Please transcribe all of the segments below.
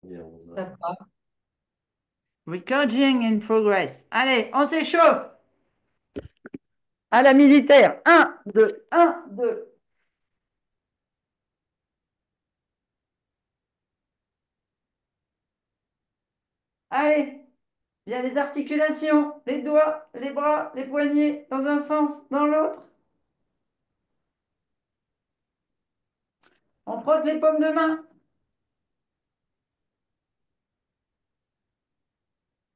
D'accord. Recording in progress. Allez, on s'échauffe. À la militaire. Un, deux, un, deux. Allez, bien les articulations, les doigts, les bras, les poignets, dans un sens, dans l'autre. On frotte les paumes de main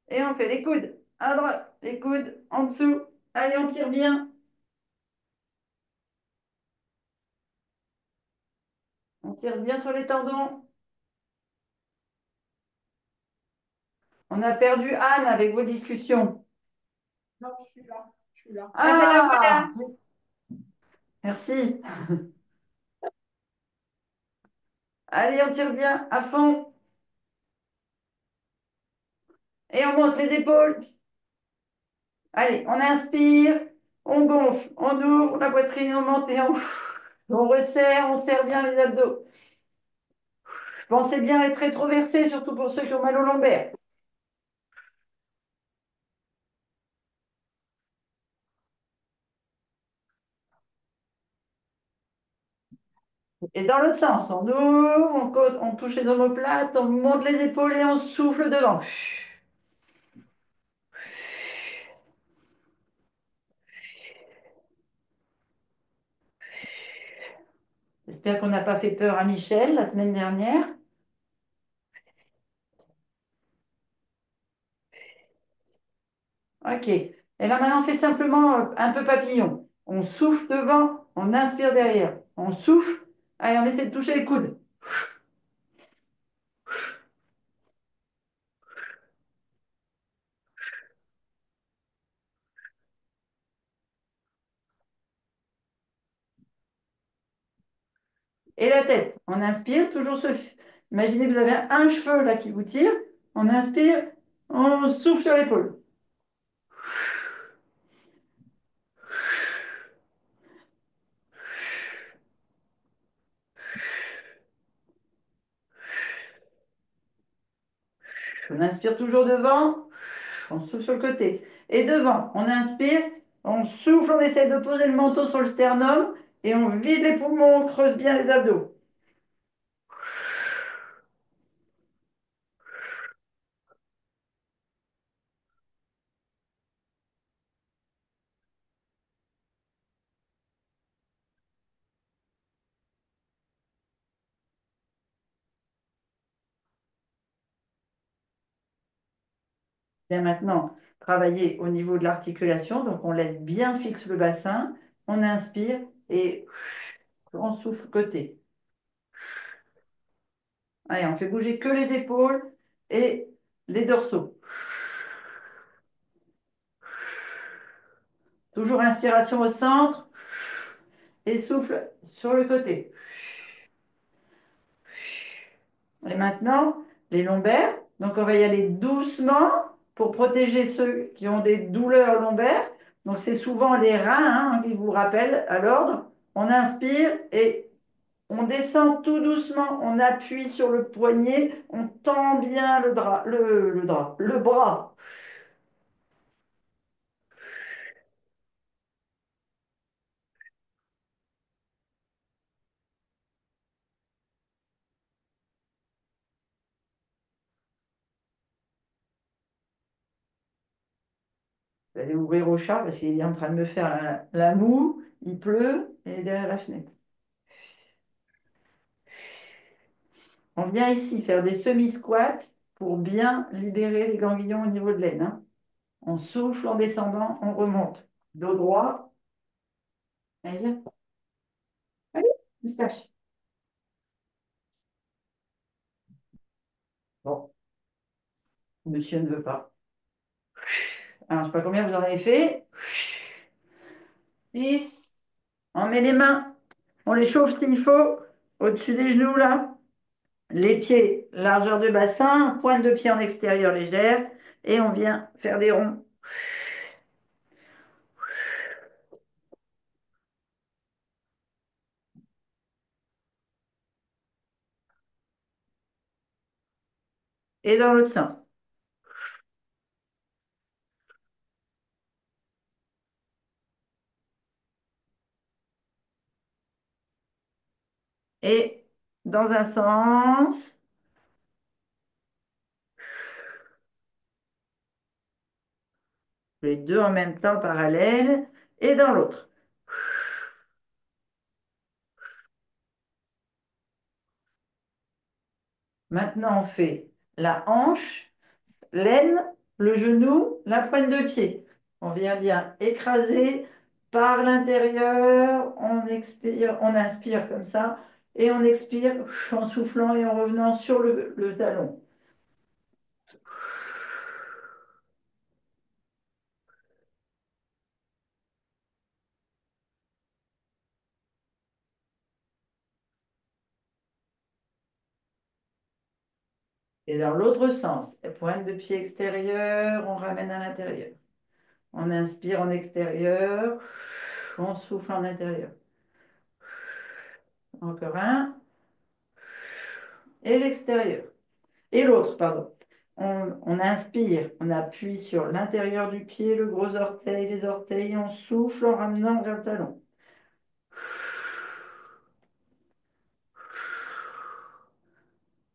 et on fait les coudes à droite, les coudes en dessous. Allez, on tire bien. On tire bien sur les tendons. On a perdu Anne avec vos discussions. Non, je suis là. Je suis là. Ah, voilà, voilà. Ah, merci. Allez, on tire bien à fond et on monte les épaules. Allez, on inspire, on gonfle, on ouvre la poitrine, on monte et on resserre, on serre bien les abdos. Pensez bien à être rétroversé, surtout pour ceux qui ont mal au lombaire. Et dans l'autre sens, on ouvre, on touche les omoplates, on monte les épaules et on souffle devant. J'espère qu'on n'a pas fait peur à Michel la semaine dernière. Ok. Et là maintenant, on fait simplement un peu papillon. On souffle devant, on inspire derrière. On souffle. Allez, on essaie de toucher les coudes. Et la tête. On inspire, toujours Imaginez que vous avez un cheveu là qui vous tire. On inspire, on souffle sur l'épaule. On inspire toujours devant, on souffle sur le côté. Et devant, on inspire, on souffle, on essaie de poser le menton sur le sternum et on vide les poumons, on creuse bien les abdos. Bien maintenant, travailler au niveau de l'articulation. Donc, on laisse bien fixe le bassin, on inspire et on souffle côté. Allez, on fait bouger que les épaules et les dorsaux. Toujours inspiration au centre et souffle sur le côté. Et maintenant, les lombaires. Donc, on va y aller doucement pour protéger ceux qui ont des douleurs lombaires. Donc, c'est souvent les reins hein, qui vous rappellent à l'ordre. On inspire et on descend tout doucement. On appuie sur le poignet. On tend bien le bras. Je vais aller ouvrir au chat parce qu'il est en train de me faire la moue. Il pleut et il est derrière la fenêtre. On vient ici faire des semi-squats pour bien libérer les ganglions au niveau de l'aine. Hein. On souffle en descendant, on remonte. Dos droit. Allez, viens. Allez, moustache. Bon, monsieur ne veut pas. Alors, je ne sais pas combien vous en avez fait. 10. On met les mains, on les chauffe s'il faut, au-dessus des genoux là. Les pieds, largeur de bassin, pointe de pied en extérieur légère. Et on vient faire des ronds. Et dans l'autre sens. Et dans un sens, les deux en même temps parallèles, et dans l'autre. Maintenant, on fait la hanche, l'aine, le genou, la pointe de pied. On vient bien écraser par l'intérieur, on expire, on inspire comme ça, et on expire en soufflant et en revenant sur le talon. Et dans l'autre sens, pointe de pied extérieure, on ramène à l'intérieur. On inspire en extérieur, on souffle en intérieur. Encore un, et l'extérieur. Et l'autre, pardon. On inspire, on appuie sur l'intérieur du pied, le gros orteil, les orteils, et on souffle en ramenant vers le talon.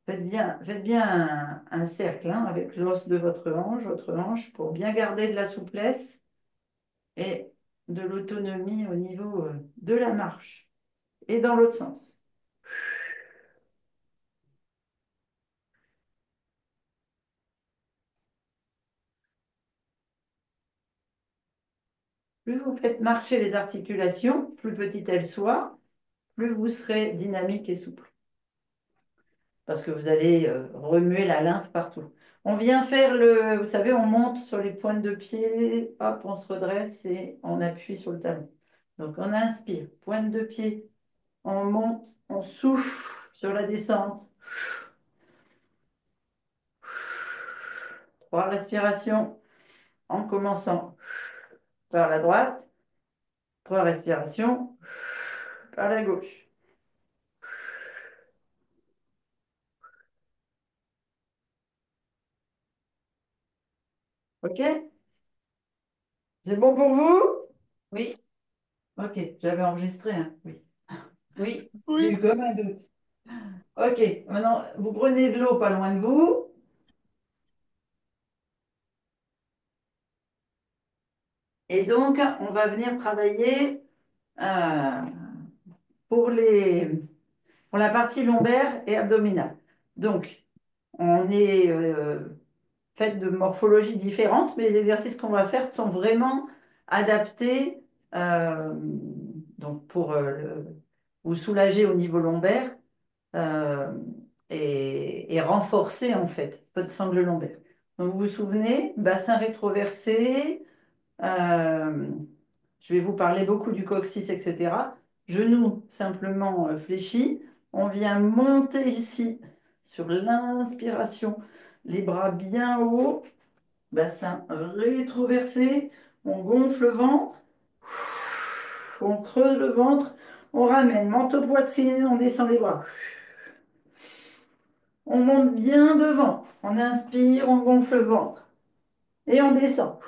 Faites bien un cercle hein, avec l'os de votre hanche, pour bien garder de la souplesse et de l'autonomie au niveau de la marche. Et dans l'autre sens. Plus vous faites marcher les articulations, plus petites elles soient, plus vous serez dynamique et souple. Parce que vous allez remuer la lymphe partout. On vient faire vous savez, on monte sur les pointes de pied, hop, on se redresse et on appuie sur le talon. Donc on inspire, pointe de pied, on monte, on souffle sur la descente. 3 respirations en commençant par la droite, 3 respirations par la gauche. OK? C'est bon pour vous? Oui, OK, j'avais enregistré, hein? Oui. oui, J'ai eu comme un doute. OK, maintenant, vous prenez de l'eau pas loin de vous. Et donc, on va venir travailler euh, pour pour la partie lombaire et abdominale. Donc, on est fait de morphologies différentes, mais les exercices qu'on va faire sont vraiment adaptés donc pour vous soulager au niveau lombaire euh, et renforcer en fait votre sangle lombaire. Donc, vous vous souvenez, bassin rétroversé. Euh, je vais vous parler beaucoup du coccyx, etc. Genoux simplement fléchis. On vient monter ici sur l'inspiration, les bras bien hauts, bassin rétroversé. On gonfle le ventre, on creuse le ventre, on ramène menton poitrine, on descend les bras. On monte bien devant. On inspire, on gonfle le ventre. Et on descend.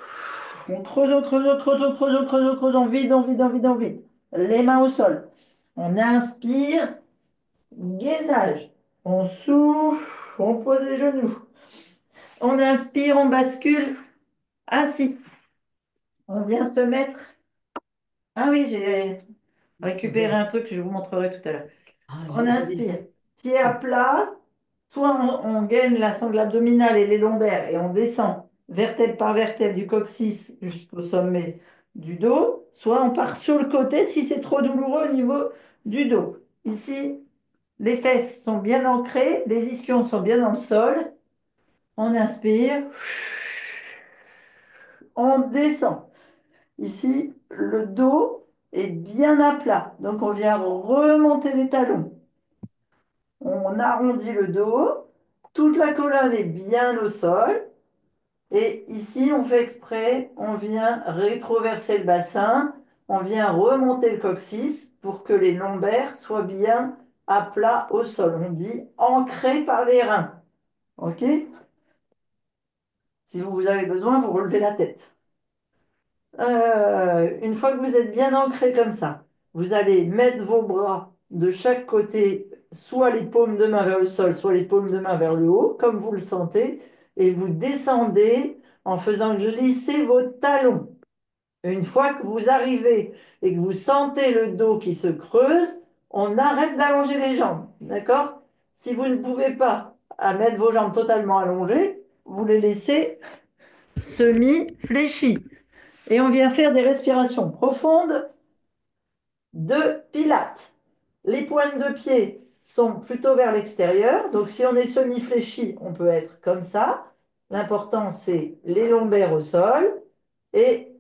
On creuse, on creuse, on creuse, on creuse, on creuse, on creuse, on vide, on vide, on vide, on vide. Les mains au sol. On inspire, gainage. On souffle, on pose les genoux. On inspire, on bascule, assis. On vient se mettre. Ah oui, j'ai récupéré un truc que je vous montrerai tout à l'heure. On inspire, pied à plat. Soit on gaine la sangle abdominale et les lombaires et on descend vertèbre par vertèbre du coccyx jusqu'au sommet du dos, soit on part sur le côté si c'est trop douloureux au niveau du dos. Ici, les fesses sont bien ancrées, les ischions sont bien dans le sol. On inspire, on descend. Ici, le dos est bien à plat, donc on vient remonter les talons. On arrondit le dos, toute la colonne est bien au sol. Et ici, on fait exprès, on vient rétroverser le bassin, on vient remonter le coccyx pour que les lombaires soient bien à plat au sol. On dit ancrés par les reins. OK? Si vous avez besoin, vous relevez la tête. Une fois que vous êtes bien ancré comme ça, vous allez mettre vos bras de chaque côté, soit les paumes de main vers le sol, soit les paumes de main vers le haut, comme vous le sentez, et vous descendez en faisant glisser vos talons. Une fois que vous arrivez et que vous sentez le dos qui se creuse, on arrête d'allonger les jambes, d'accord? Si vous ne pouvez pas mettre vos jambes totalement allongées, vous les laissez semi-fléchies. Et on vient faire des respirations profondes de pilates. Les pointes de pied sont plutôt vers l'extérieur. Donc si on est semi-fléchi, on peut être comme ça. L'important, c'est les lombaires au sol et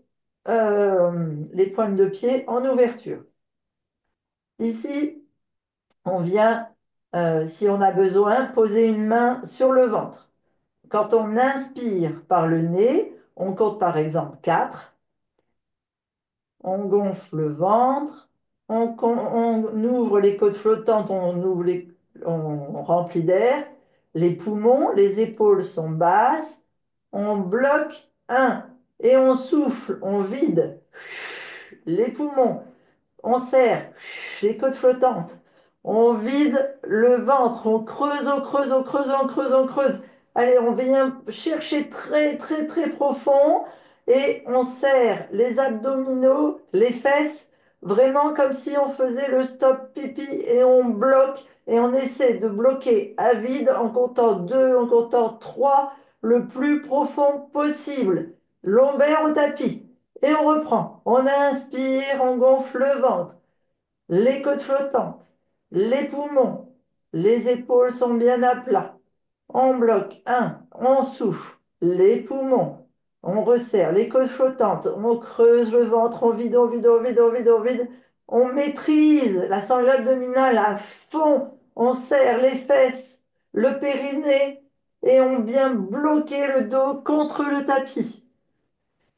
les pointes de pied en ouverture. Ici, on vient, si on a besoin, poser une main sur le ventre. Quand on inspire par le nez, on compte par exemple 4. On gonfle le ventre, on ouvre les côtes flottantes, on remplit d'air, les poumons, les épaules sont basses, on bloque un et on souffle, on vide les poumons. On serre les côtes flottantes. On vide le ventre. On creuse, on creuse, on creuse, on creuse, on creuse. Allez, on vient chercher très, très, très profond et on serre les abdominaux, les fesses, vraiment comme si on faisait le stop pipi et on bloque et on essaie de bloquer à vide en comptant 2, en comptant 3, le plus profond possible. Lombaire au tapis. Et on reprend. On inspire, on gonfle le ventre, les côtes flottantes, les poumons, les épaules sont bien à plat. On bloque un, on souffle, les poumons, on resserre les côtes flottantes, on creuse le ventre, on vide, on vide, on vide, on vide, on vide. On maîtrise la sangle abdominale à fond, on serre les fesses, le périnée et on vient bloquer le dos contre le tapis.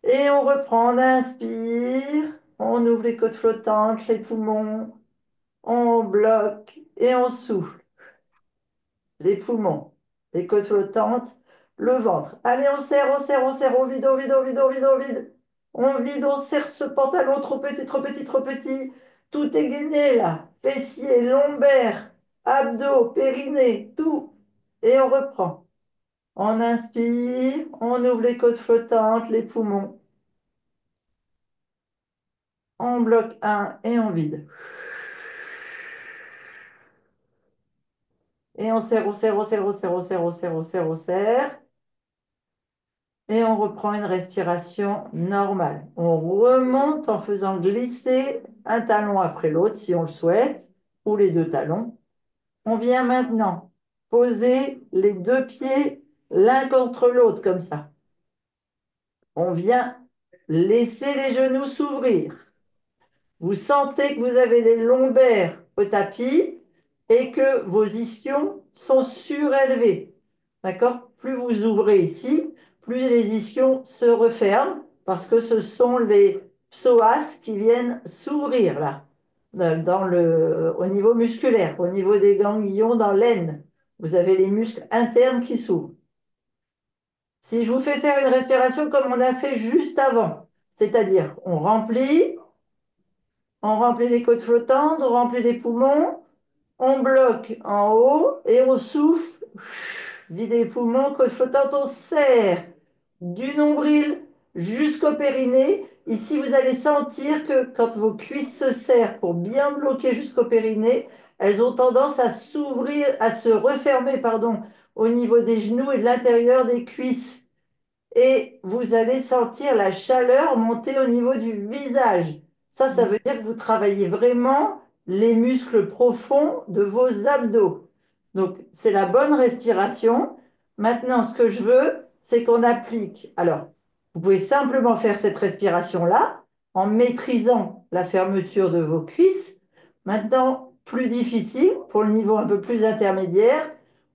Et on reprend, on inspire, on ouvre les côtes flottantes, les poumons, on bloque et on souffle. Les poumons, les côtes flottantes, le ventre. Allez, on serre, on serre, on serre, on vide, on vide, on vide, on vide, on vide. On vide, on serre ce pantalon trop petit, trop petit, trop petit. Tout est gainé là. Fessiers, lombaires, abdos, périnée, tout. Et on reprend. On inspire, on ouvre les côtes flottantes, les poumons. On bloque un et on vide. Et on serre, on serre, on serre, on serre, on serre, on serre, on serre, on serre. Et on reprend une respiration normale. On remonte en faisant glisser un talon après l'autre, si on le souhaite, ou les deux talons. On vient maintenant poser les deux pieds l'un contre l'autre, comme ça. On vient laisser les genoux s'ouvrir. Vous sentez que vous avez les lombaires au tapis et que vos ischions sont surélevés. D'accord? Plus vous ouvrez ici, plus les ischions se referment parce que ce sont les psoas qui viennent s'ouvrir là, au niveau musculaire, au niveau des ganglions dans l'aine. Vous avez les muscles internes qui s'ouvrent. Si je vous fais faire une respiration comme on a fait juste avant, c'est-à-dire on remplit les côtes flottantes, on remplit les poumons, on bloque en haut et on souffle. Videz les poumons, côtes flottantes, on serre du nombril jusqu'au périnée. Ici, vous allez sentir que quand vos cuisses se serrent pour bien bloquer jusqu'au périnée, elles ont tendance à s'ouvrir, à se refermer, pardon, au niveau des genoux et de l'intérieur des cuisses et vous allez sentir la chaleur monter au niveau du visage. Ça veut dire que vous travaillez vraiment les muscles profonds de vos abdos. Donc, c'est la bonne respiration. Maintenant, ce que je veux, c'est qu'on applique. Alors, vous pouvez simplement faire cette respiration-là en maîtrisant la fermeture de vos cuisses. Maintenant, plus difficile, pour le niveau un peu plus intermédiaire,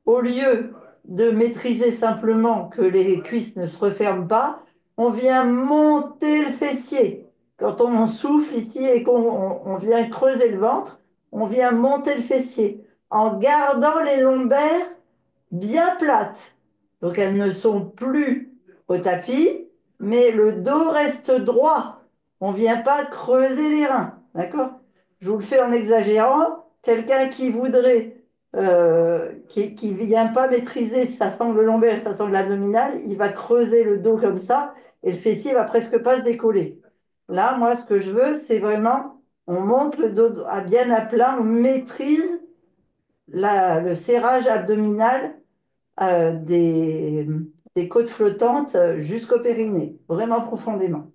au lieu de maîtriser simplement que les cuisses ne se referment pas, on vient monter le fessier. Quand on souffle ici et qu'on vient creuser le ventre, on vient monter le fessier en gardant les lombaires bien plates. Donc elles ne sont plus au tapis, mais le dos reste droit. On ne vient pas creuser les reins, d'accord? Je vous le fais en exagérant. Quelqu'un qui voudrait, qui vient pas maîtriser sa sangle lombaire et sa sangle abdominale, il va creuser le dos comme ça et le fessier va presque pas se décoller. Là, moi, ce que je veux, c'est vraiment, on monte le dos à bien à plat, on maîtrise le serrage abdominal des côtes flottantes jusqu'au périnée, vraiment profondément.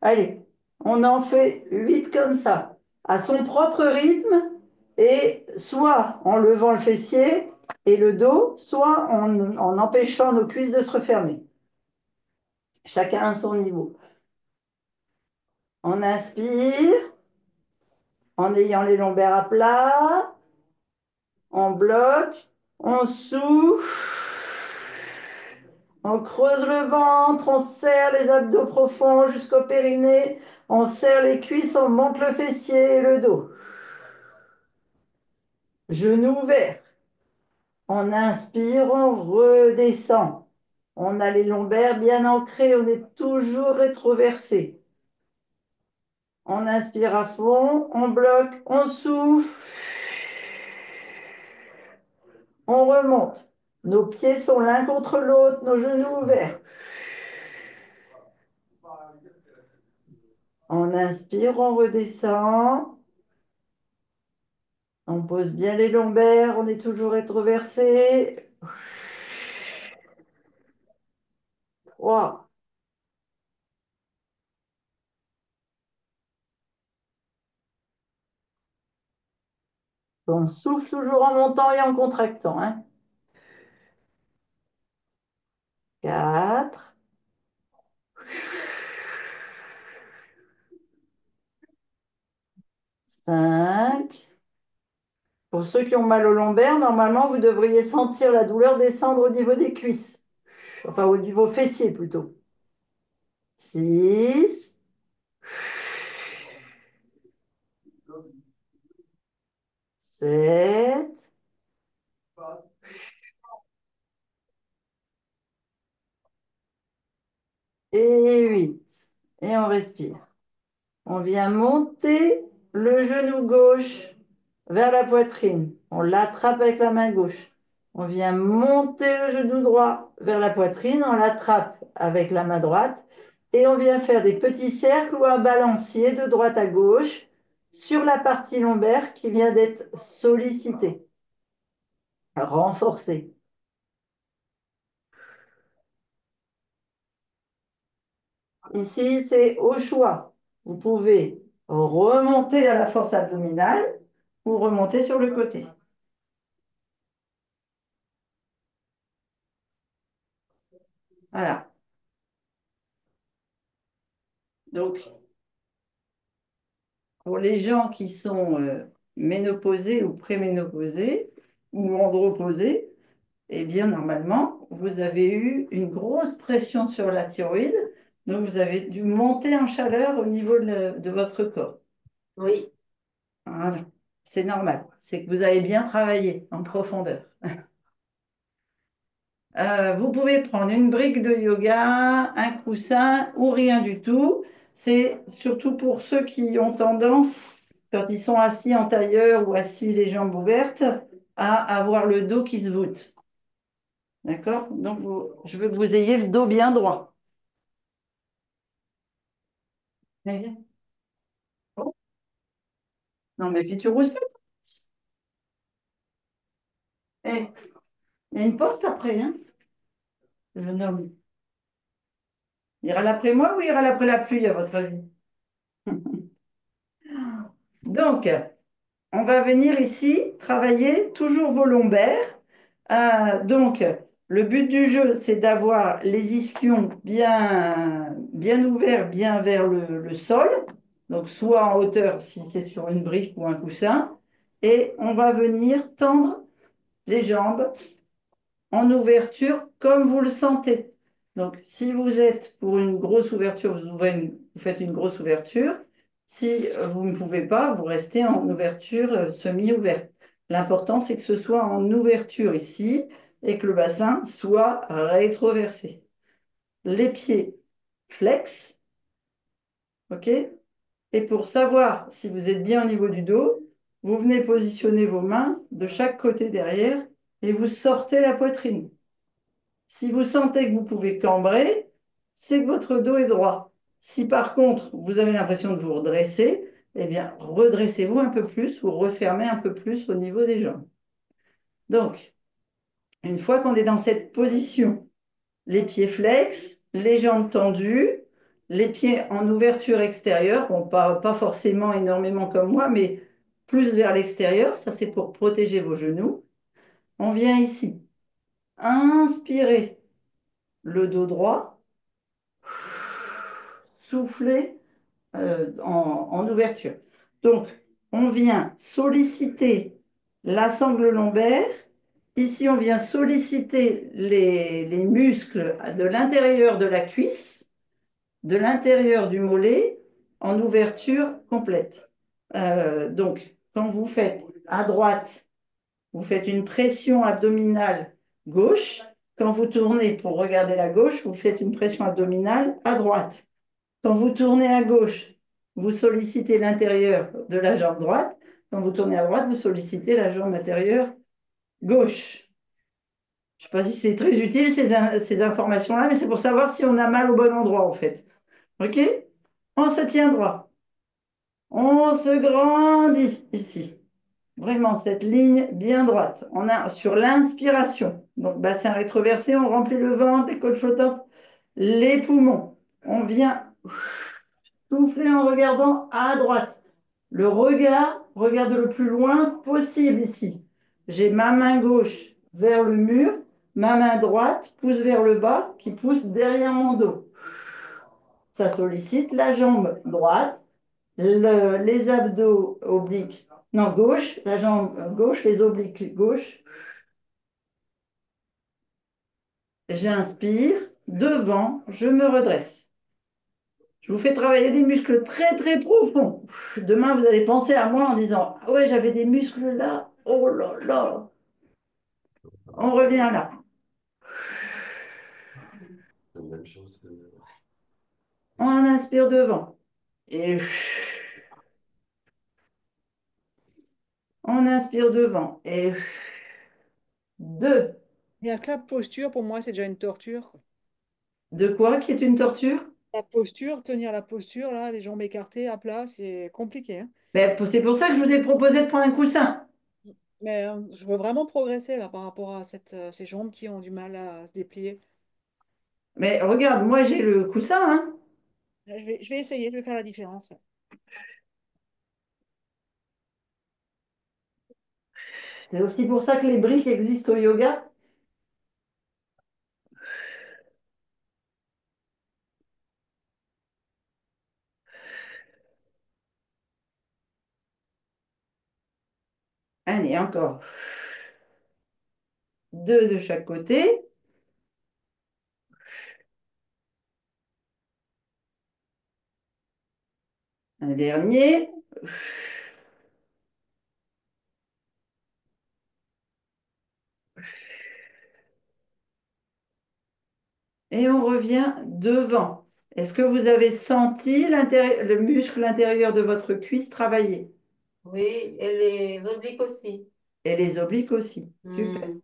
Allez, on en fait 8 comme ça, à son propre rythme, et soit en levant le fessier et le dos, soit en empêchant nos cuisses de se refermer. Chacun à son niveau. On inspire en ayant les lombaires à plat, on bloque, on souffle. On creuse le ventre, on serre les abdos profonds jusqu'au périnée, on serre les cuisses, on monte le fessier et le dos. Genoux ouverts. On inspire, on redescend. On a les lombaires bien ancrés, on est toujours rétroversé. On inspire à fond, on bloque, on souffle, on remonte. Nos pieds sont l'un contre l'autre, nos genoux ouverts. On inspire, on redescend. On pose bien les lombaires, on est toujours rétroversé. 3. On souffle toujours en montant et en contractant, hein. 4. 5. Pour ceux qui ont mal aux lombaires, normalement, vous devriez sentir la douleur descendre au niveau des cuisses. Enfin, au niveau fessier plutôt. 6. 7. Et 8. Et on respire. On vient monter le genou gauche vers la poitrine. On l'attrape avec la main gauche. On vient monter le genou droit vers la poitrine. On l'attrape avec la main droite. Et on vient faire des petits cercles ou un balancier de droite à gauche sur la partie lombaire qui vient d'être sollicitée, renforcée. Ici, c'est au choix. Vous pouvez remonter à la force abdominale ou remonter sur le côté. Voilà. Donc, pour les gens qui sont ménopausés ou préménopausés ou andropausés, eh bien, normalement, vous avez eu une grosse pression sur la thyroïde, donc vous avez dû monter en chaleur au niveau de votre corps. Oui. Voilà. C'est normal. C'est que vous avez bien travaillé en profondeur. Vous pouvez prendre une brique de yoga, un coussin ou rien du tout. C'est surtout pour ceux qui ont tendance, quand ils sont assis en tailleur ou assis les jambes ouvertes, à avoir le dos qui se voûte. D'accord? Donc, je veux que vous ayez le dos bien droit. Allez, viens. Oh, non, mais puis tu rouspètes. Eh, il y a une porte après, hein, jeune homme. Ira-t-il après moi ou ira-t-il après la pluie, à votre avis? Donc, on va venir ici travailler toujours vos lombaires. Donc, le but du jeu, c'est d'avoir les ischions bien ouverts, bien vers le sol. Donc, soit en hauteur si c'est sur une brique ou un coussin. Et on va venir tendre les jambes en ouverture comme vous le sentez. Donc, si vous êtes pour une grosse ouverture, vous faites une grosse ouverture. Si vous ne pouvez pas, vous restez en ouverture semi-ouverte. L'important, c'est que ce soit en ouverture ici et que le bassin soit rétroversé. les pieds flex, ok? Et pour savoir si vous êtes bien au niveau du dos, vous venez positionner vos mains de chaque côté derrière et vous sortez la poitrine. Si vous sentez que vous pouvez cambrer, c'est que votre dos est droit. Si par contre, vous avez l'impression de vous redresser, eh bien, redressez-vous un peu plus ou refermez un peu plus au niveau des jambes. Donc, une fois qu'on est dans cette position, les pieds flex, les jambes tendues, les pieds en ouverture extérieure, bon, pas forcément énormément comme moi, mais plus vers l'extérieur, ça c'est pour protéger vos genoux. On vient ici, inspirer le dos droit, souffler en ouverture. Donc, on vient solliciter la sangle lombaire. Ici, on vient solliciter les muscles de l'intérieur de la cuisse, de l'intérieur du mollet, en ouverture complète. Donc, quand vous faites à droite, vous faites une pression abdominale gauche. Quand vous tournez pour regarder la gauche, vous faites une pression abdominale à droite. Quand vous tournez à gauche, vous sollicitez l'intérieur de la jambe droite. Quand vous tournez à droite, vous sollicitez la jambe intérieure gauche. Je ne sais pas si c'est très utile ces informations-là, mais c'est pour savoir si on a mal au bon endroit en fait. OK? On se tient droit. On se grandit ici. Vraiment, cette ligne bien droite. On a sur l'inspiration. Donc, bassin rétroversé, on remplit le ventre, les côtes flottantes, les poumons. On vient souffler en regardant à droite. Le regard regarde le plus loin possible ici. J'ai ma main gauche vers le mur, ma main droite pousse vers le bas qui pousse derrière mon dos. Ça sollicite la jambe droite, les abdos obliques, non, gauche, la jambe gauche, les obliques gauche. J'inspire, devant, je me redresse. Je vous fais travailler des muscles très très profonds. Demain, vous allez penser à moi en disant, ah ouais, j'avais des muscles là. Oh là là. On revient là. C'est la même chose que. On inspire devant. Et on inspire devant. Et deux. Il n'y a que la posture, pour moi, c'est déjà une torture, quoi. De quoi qui est une torture? La posture, tenir la posture, là, les jambes écartées à plat, c'est compliqué, hein. Ben, c'est pour ça que je vous ai proposé de prendre un coussin. Mais je veux vraiment progresser là par rapport à ces jambes qui ont du mal à se déplier. Mais regarde, moi j'ai le coussin, hein. Je vais essayer, je vais faire la différence. Ouais. C'est aussi pour ça que les briques existent au yoga. Allez, encore. Deux de chaque côté. Un dernier. Et on revient devant. Est-ce que vous avez senti le muscle intérieur de votre cuisse travailler? Oui, et les obliques aussi. Et les obliques aussi. Super. Hmm.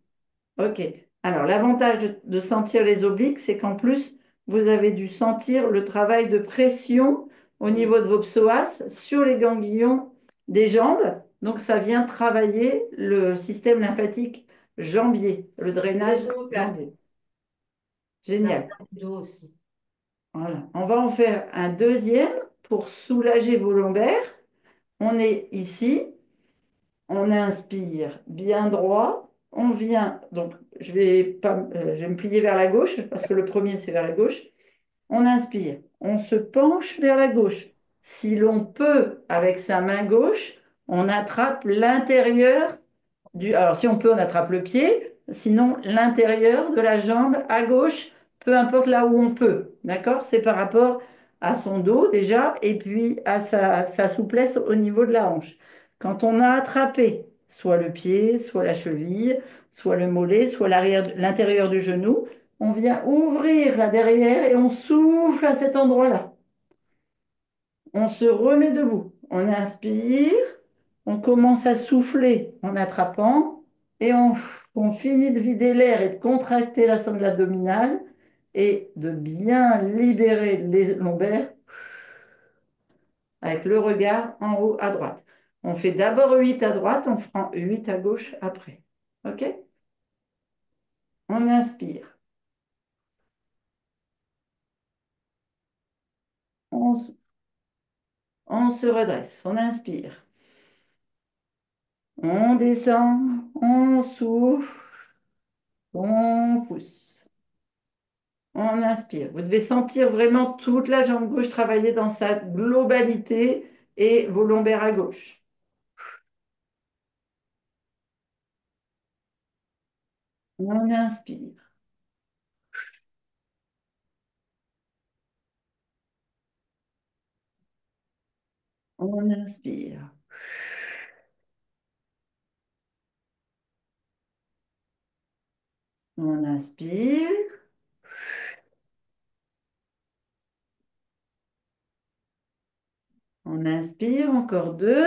OK. Alors, l'avantage de sentir les obliques, c'est qu'en plus, vous avez dû sentir le travail de pression au Oui. niveau de vos psoas sur les ganglions des jambes. Donc, ça vient travailler le système lymphatique jambier, le Et le drainage dos, jambier. la Génial. place du dos aussi. Voilà. On va en faire un deuxième pour soulager vos lombaires. On est ici. On inspire bien droit. On vient, donc je vais me plier vers la gauche parce que le premier c'est vers la gauche. On inspire, on se penche vers la gauche. Si l'on peut, avec sa main gauche, on attrape l'intérieur alors, si on peut, on attrape le pied. Sinon, l'intérieur de la jambe à gauche, peu importe là où on peut. D'accord? C'est par rapport à son dos déjà et puis à sa souplesse au niveau de la hanche. Quand on a attrapé soit le pied, soit la cheville, soit le mollet, soit l'intérieur du genou, on vient ouvrir là derrière et on souffle à cet endroit-là. On se remet debout. On inspire, on commence à souffler en attrapant et on finit de vider l'air et de contracter la sangle abdominale et de bien libérer les lombaires avec le regard en haut à droite. On fait d'abord 8 à droite, on fera 8 à gauche après. OK? On inspire. On, on se redresse. On inspire. On descend. On souffle. On pousse. On inspire. Vous devez sentir vraiment toute la jambe gauche travailler dans sa globalité et vos lombaires à gauche. On inspire. On inspire. On inspire. On inspire. Encore deux.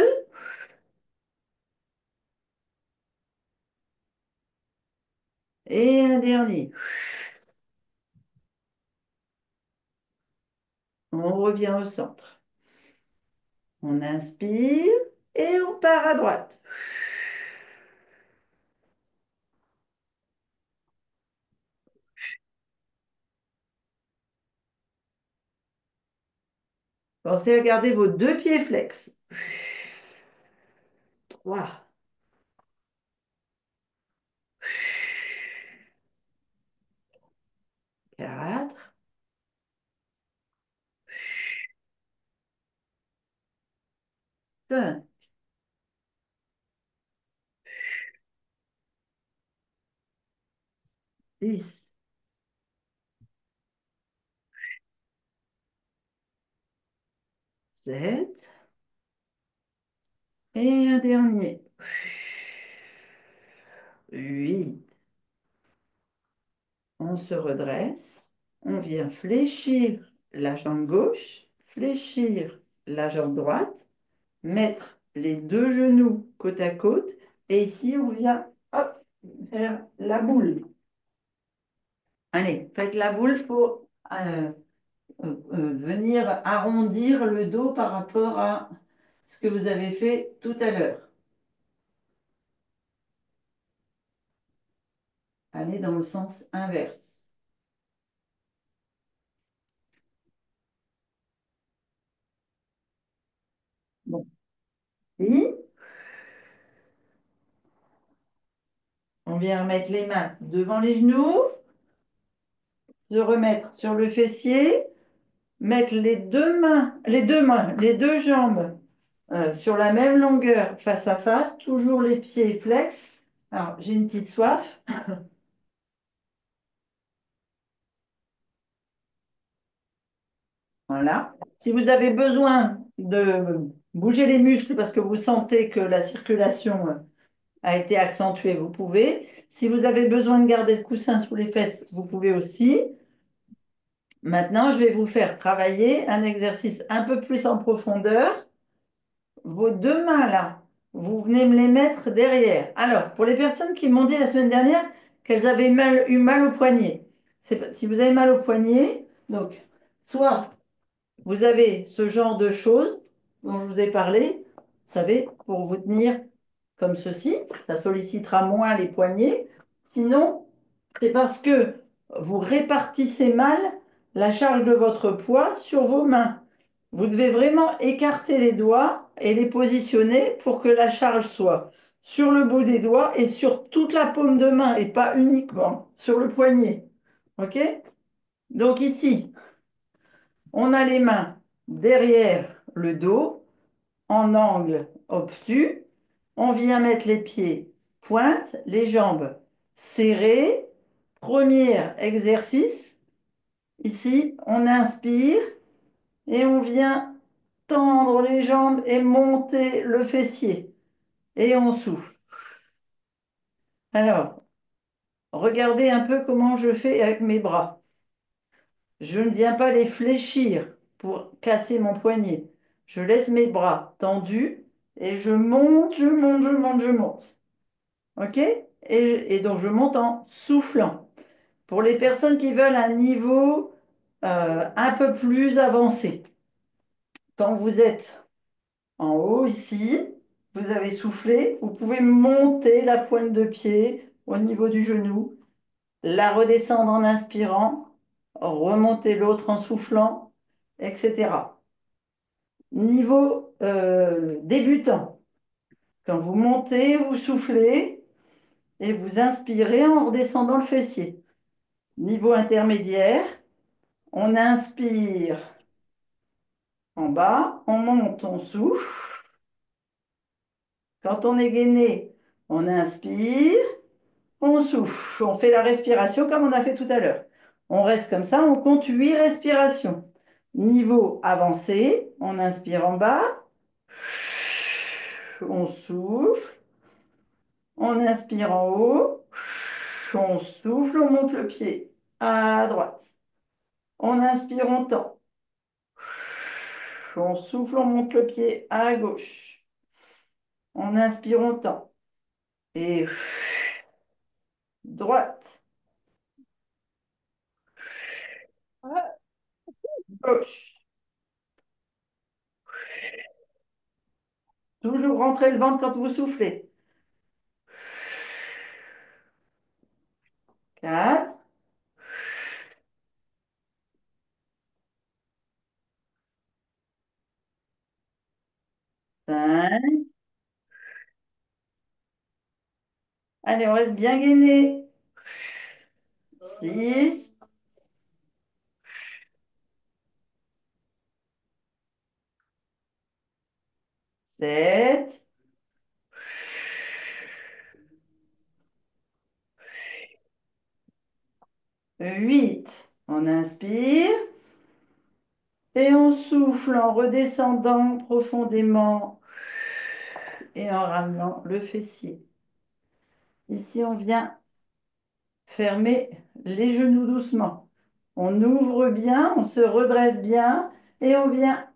Et un dernier. On revient au centre. On inspire et on part à droite. Pensez à garder vos deux pieds flex. 3, 4, 5, 6, 7 et un dernier. 8. On se redresse. On vient fléchir la jambe gauche, fléchir la jambe droite, mettre les deux genoux côte à côte. Et ici, on vient hop, faire la boule. Allez, faites la boule pour venir arrondir le dos par rapport à ce que vous avez fait tout à l'heure. Allez dans le sens inverse. Bon. Et on vient mettre les mains devant les genoux, se remettre sur le fessier, mettre les deux jambes sur la même longueur face à face, toujours les pieds flex. Alors, j'ai une petite soif. Voilà. Si vous avez besoin de bouger les muscles parce que vous sentez que la circulation a été accentuée, vous pouvez. Si vous avez besoin de garder le coussin sous les fesses, vous pouvez aussi. Maintenant, je vais vous faire travailler un exercice un peu plus en profondeur. Vos deux mains là, vous venez me les mettre derrière. Alors, pour les personnes qui m'ont dit la semaine dernière qu'elles avaient eu mal au poignet, si vous avez mal au poignet, donc, soit vous avez ce genre de choses dont je vous ai parlé, vous savez, pour vous tenir comme ceci, ça sollicitera moins les poignets. Sinon, c'est parce que vous répartissez mal la charge de votre poids sur vos mains. Vous devez vraiment écarter les doigts et les positionner pour que la charge soit sur le bout des doigts et sur toute la paume de main et pas uniquement sur le poignet. OK? Donc ici, on a les mains derrière le dos, en angle obtus. On vient mettre les pieds pointe, les jambes serrées. Premier exercice. Ici, on inspire et on vient tendre les jambes et monter le fessier. Et on souffle. Alors, Regardez un peu comment je fais avec mes bras. Je ne viens pas les fléchir pour casser mon poignet. Je laisse mes bras tendus et je monte, je monte, je monte, je monte. OK? Et donc je monte en soufflant. Pour les personnes qui veulent un niveau un peu plus avancé, quand vous êtes en haut ici, vous avez soufflé, vous pouvez monter la pointe de pied au niveau du genou, la redescendre en inspirant, remonter l'autre en soufflant, etc. Niveau débutant, quand vous montez, vous soufflez et vous inspirez en redescendant le fessier. Niveau intermédiaire, on inspire en bas, on monte, on souffle. Quand on est gainé, on inspire, on souffle. On fait la respiration comme on a fait tout à l'heure. On reste comme ça, on compte 8 respirations. Niveau avancé, on inspire en bas, on souffle, on inspire en haut, on souffle, on monte le pied à droite. On inspire, on tend. On souffle, on monte le pied à gauche. On inspire, on tend. Et droite, gauche. Toujours rentrer le ventre quand vous soufflez. 4, 5. Allez, on reste bien gainé. 6, 7, 8. On inspire et on souffle en redescendant profondément et en ramenant le fessier. Ici, on vient fermer les genoux doucement. On ouvre bien, on se redresse bien et on vient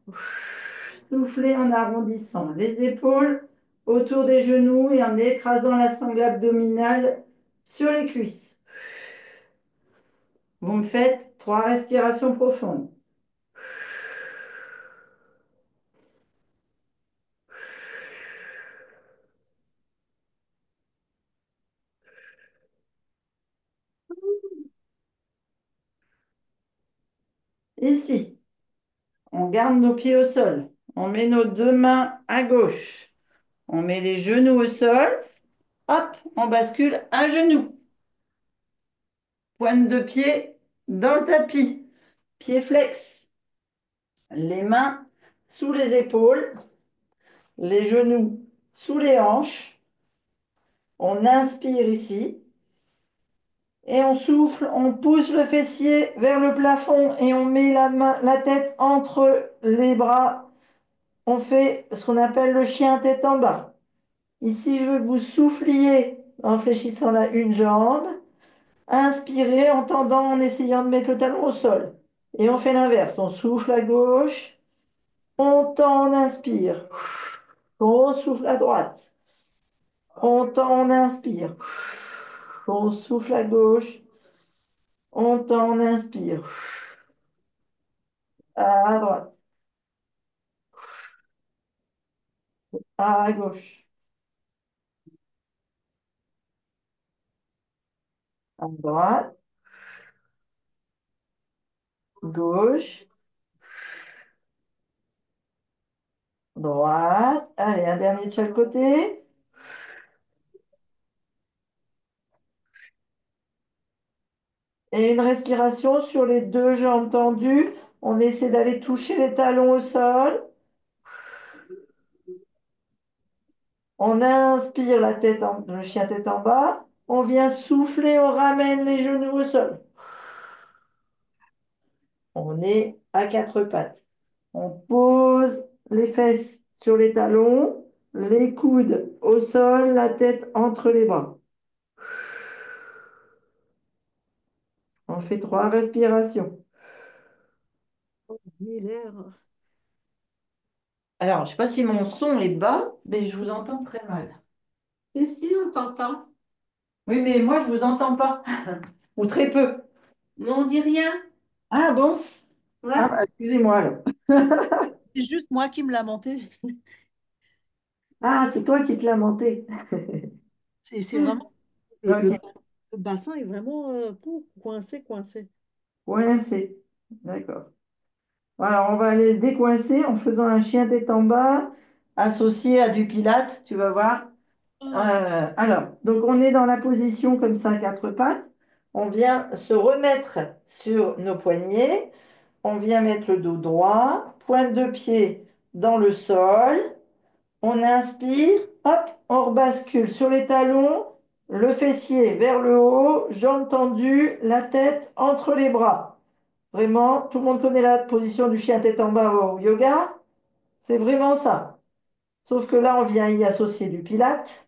souffler en arrondissant les épaules autour des genoux et en écrasant la sangle abdominale sur les cuisses. Vous me faites 3 respirations profondes. Ici, on garde nos pieds au sol. On met nos 2 mains à gauche. On met les genoux au sol. Hop, on bascule un genou. Pointe de pied dans le tapis. Pied flex. Les mains sous les épaules. Les genoux sous les hanches. On inspire ici. Et on souffle, on pousse le fessier vers le plafond et on met la tête entre les bras. On fait ce qu'on appelle le chien tête en bas. Ici, je veux que vous souffliez en fléchissant une jambe. Inspirez en tendant, en essayant de mettre le talon au sol. Et on fait l'inverse. On souffle à gauche. On tend, on inspire. On souffle à droite. On tend, on inspire. On souffle à gauche. On tend, on inspire. À droite. À gauche. À droite. Gauche. Droite. Allez, un dernier de chaque côté. Et une respiration sur les 2 jambes tendues. On essaie d'aller toucher les talons au sol. On inspire le chien tête en bas. On vient souffler, on ramène les genoux au sol. On est à 4 pattes. On pose les fesses sur les talons, les coudes au sol, la tête entre les bras. On fait 3 respirations. Misère. Alors, je ne sais pas si mon son est bas, mais je vous entends très mal. Si, on t'entend. Oui, mais moi, je vous entends pas. Ou très peu. Mais on dit rien. Ah bon? Ah, Ouais. bah, excusez-moi alors. C'est juste moi qui me lamentais. Ah, c'est toi qui te lamentais. C'est vraiment. Le Ok. le bassin est vraiment coincé, coincé. Coincé. D'accord. Alors, on va aller le décoincer en faisant un chien tête en bas associé à du pilate, tu vas voir. Ah, Alors, donc on est dans la position comme ça, quatre pattes. On vient se remettre sur nos poignets. On vient mettre le dos droit, pointe de pied dans le sol. On inspire, hop, on rebascule sur les talons, le fessier vers le haut, jambes tendues, la tête entre les bras. Vraiment, tout le monde connaît la position du chien tête en bas au yoga. C'est vraiment ça. Sauf que là, on vient y associer du pilate.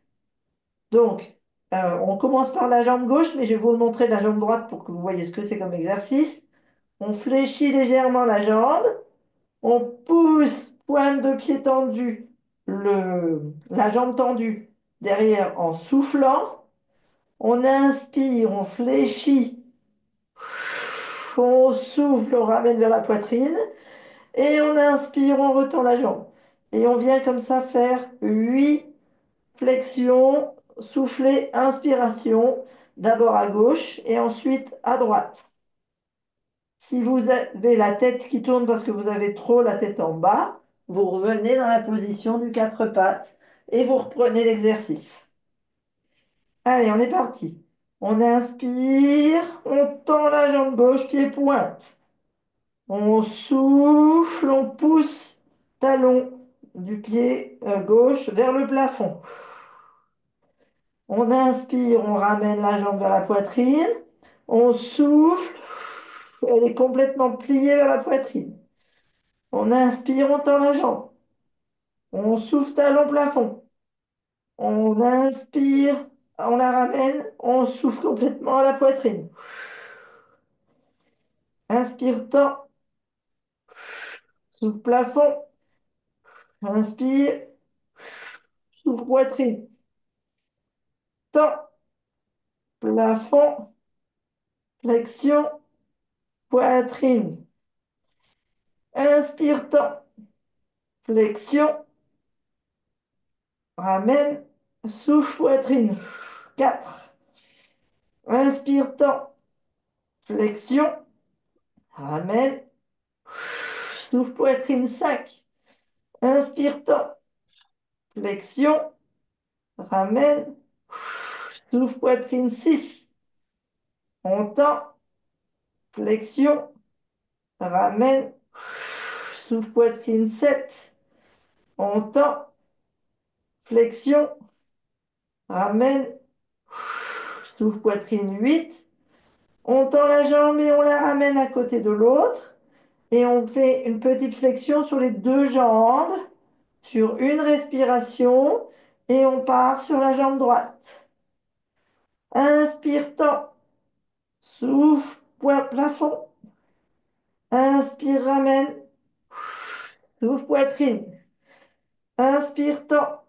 Donc, on commence par la jambe gauche, mais je vais vous le montrer de la jambe droite pour que vous voyez ce que c'est comme exercice. On fléchit légèrement la jambe. On pousse, pointe de pied tendue, la jambe tendue derrière en soufflant. On inspire, on fléchit, on souffle, on ramène vers la poitrine. Et on inspire, on retend la jambe. Et on vient comme ça faire 8 flexions, souffler, inspiration, d'abord à gauche et ensuite à droite. Si vous avez la tête qui tourne parce que vous avez trop la tête en bas, vous revenez dans la position du quatre pattes et vous reprenez l'exercice. Allez, on est parti. On inspire, on tend la jambe gauche, pied pointe. On souffle, on pousse talon du pied gauche vers le plafond. On inspire, on ramène la jambe vers la poitrine. On souffle, elle est complètement pliée vers la poitrine. On inspire, on tend la jambe. On souffle talon plafond. On inspire, on la ramène, on souffle complètement à la poitrine. Inspire, tend, souffle plafond. Inspire, souffle poitrine. Tend, plafond, flexion, poitrine. Inspire, tend, flexion, ramène, souffle poitrine. 4. Inspire, tend, flexion, ramène, souffle poitrine. 5. Inspire, tend, flexion, ramène, souffle poitrine. 6. On tend, flexion, ramène, souffle poitrine. 7. On tend, flexion, ramène, souffle poitrine. 8. On tend la jambe et on la ramène à côté de l'autre. Et on fait une petite flexion sur les deux jambes, sur une respiration. Et on part sur la jambe droite. Inspire, tend, souffle, point plafond. Inspire, ramène, souffle poitrine. Inspire, tend,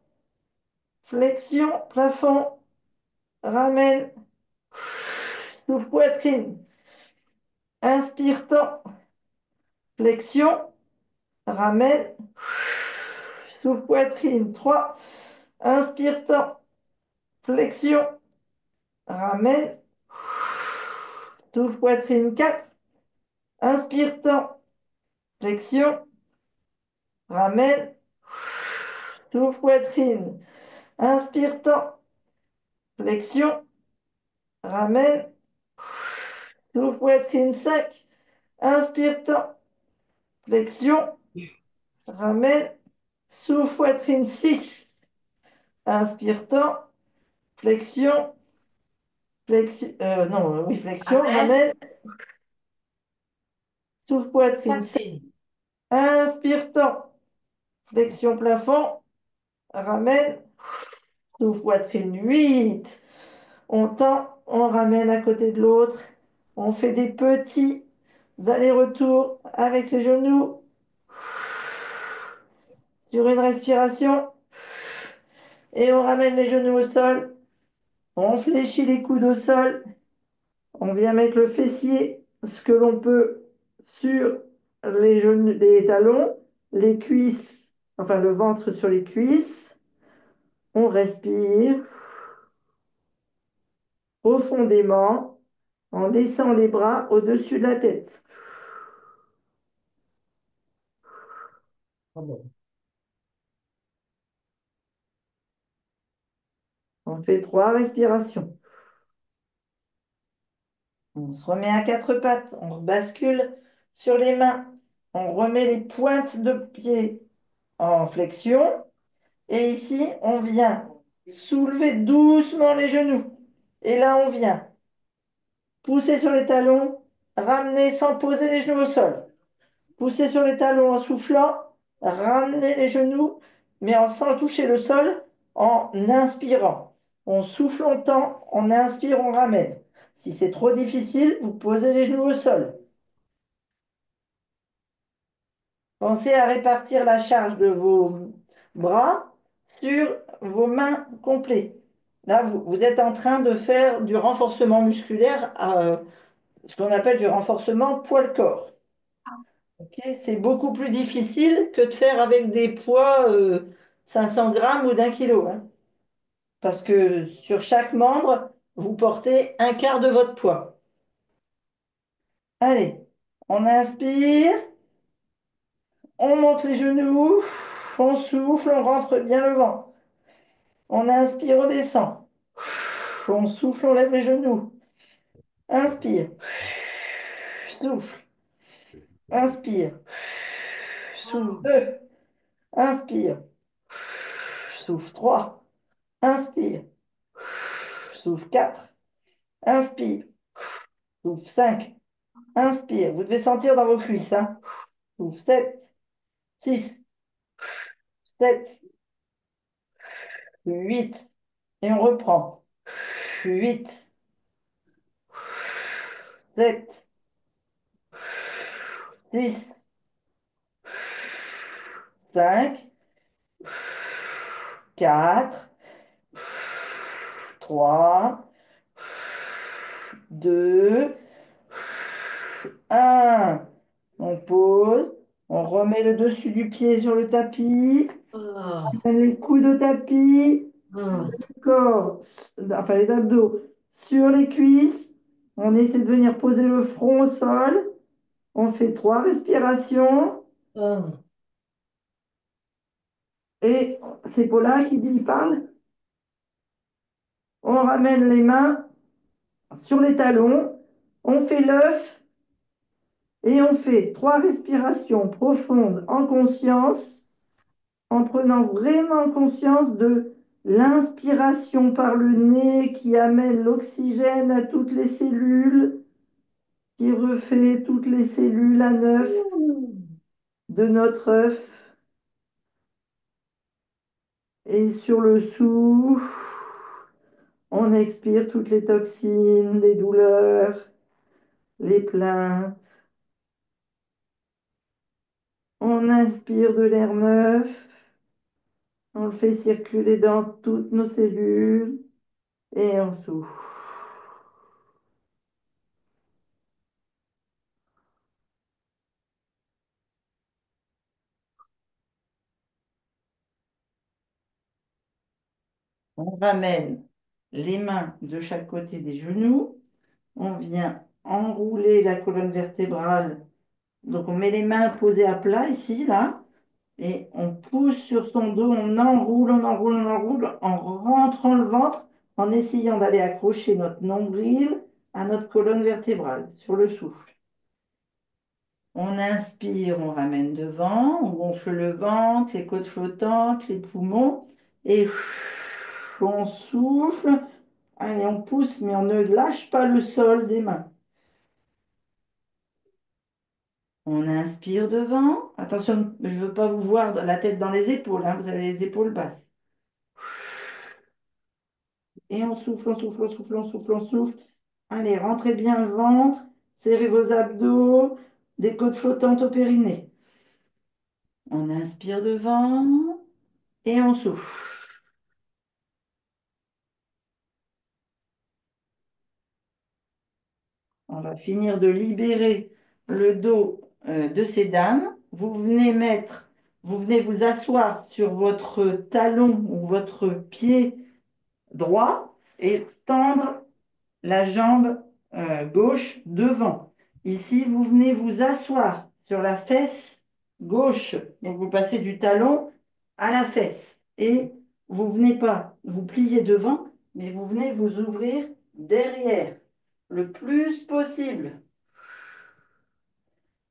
flexion, plafond, ramène, souffle poitrine. Inspire, tend, flexion, ramène, souffle poitrine. 3. Inspire, tend, flexion, ramène, souffle poitrine. 4. Inspire, tend, flexion, ramène, souffle poitrine. Inspire, tend, flexion, ramène, souffle poitrine. 5. Inspire, tend, flexion, ramène, souffle poitrine. 6. Inspire, tend, flexion, non, oui, flexion, Ramène, ramène, souffle poitrine. 7. poitrine. Inspire, tend, flexion plafond, ramène, souffle poitrine. 8. On tend, on ramène à côté de l'autre On fait des petits allers-retours avec les genoux sur une respiration et on ramène les genoux au sol. On fléchit les coudes au sol. On vient mettre le fessier, ce que l'on peut, sur les genoux, les talons, les cuisses, enfin le ventre sur les cuisses. On respire profondément en laissant les bras au-dessus de la tête. On fait 3 respirations. On se remet à quatre pattes, on bascule sur les mains, on remet les pointes de pied en flexion et ici on vient soulever doucement les genoux. Et là on vient pousser sur les talons, ramener sans poser les genoux au sol. Pousser sur les talons en soufflant, ramener les genoux, mais sans toucher le sol, en inspirant. On souffle longtemps, on inspire, on ramène. Si c'est trop difficile, vous posez les genoux au sol. Pensez à répartir la charge de vos bras sur vos mains complets. Là, vous êtes en train de faire du renforcement musculaire, ce qu'on appelle du renforcement poids-corps. Ok, c'est beaucoup plus difficile que de faire avec des poids 500 grammes ou d'1 kilo, hein. Parce que sur chaque membre, vous portez un quart de votre poids. Allez, on inspire, on monte les genoux, on souffle, on rentre bien le vent. On inspire, on descend. On souffle, on lève les genoux. Inspire, souffle, inspire, souffle 2, inspire, souffle 3, inspire, souffle 4. Inspire. Souffle 5. Inspire. Vous devez sentir dans vos cuisses, hein. Souffle 7. 6. 7. 8. Et on reprend. 8. 7. 6. 5. 4. 3. 2. 1. On pose. On remet le dessus du pied sur le tapis. Oh, Les coudes au tapis. oh, Corps, enfin les abdos sur les cuisses. On essaie de venir poser le front au sol. On fait 3 respirations. oh. Et c'est Paula qui dit, il parle. On ramène les mains sur les talons. On fait l'œuf et on fait 3 respirations profondes en conscience, en prenant vraiment conscience de l'inspiration par le nez qui amène l'oxygène à toutes les cellules, qui refait toutes les cellules à neuf de notre œuf. Et sur le souffle, on expire toutes les toxines, les douleurs, les plaintes. On inspire de l'air neuf, on le fait circuler dans toutes nos cellules et on souffle. On ramène les mains de chaque côté des genoux. On vient enrouler la colonne vertébrale. Donc on met les mains posées à plat ici, là, et on pousse sur son dos, on enroule, on enroule, on enroule, en rentrant le ventre, en essayant d'aller accrocher notre nombril à notre colonne vertébrale sur le souffle. On inspire, on ramène devant, on gonfle le ventre, les côtes flottantes, les poumons, et on souffle. Allez, on pousse, mais on ne lâche pas le sol des mains. On inspire devant. Attention, je ne veux pas vous voir la tête dans les épaules, hein, vous avez les épaules basses. Et on souffle, on souffle, on souffle, on souffle, on souffle. Allez, rentrez bien le ventre, serrez vos abdos, des côtes flottantes au périnée. On inspire devant et on souffle. On va finir de libérer le dos de ces dames. Vous venez vous asseoir sur votre talon ou votre pied droit et tendre la jambe gauche devant. Ici, vous venez vous asseoir sur la fesse gauche. Donc, vous passez du talon à la fesse. Et vous venez pas vous plier devant, mais vous venez vous ouvrir derrière le plus possible.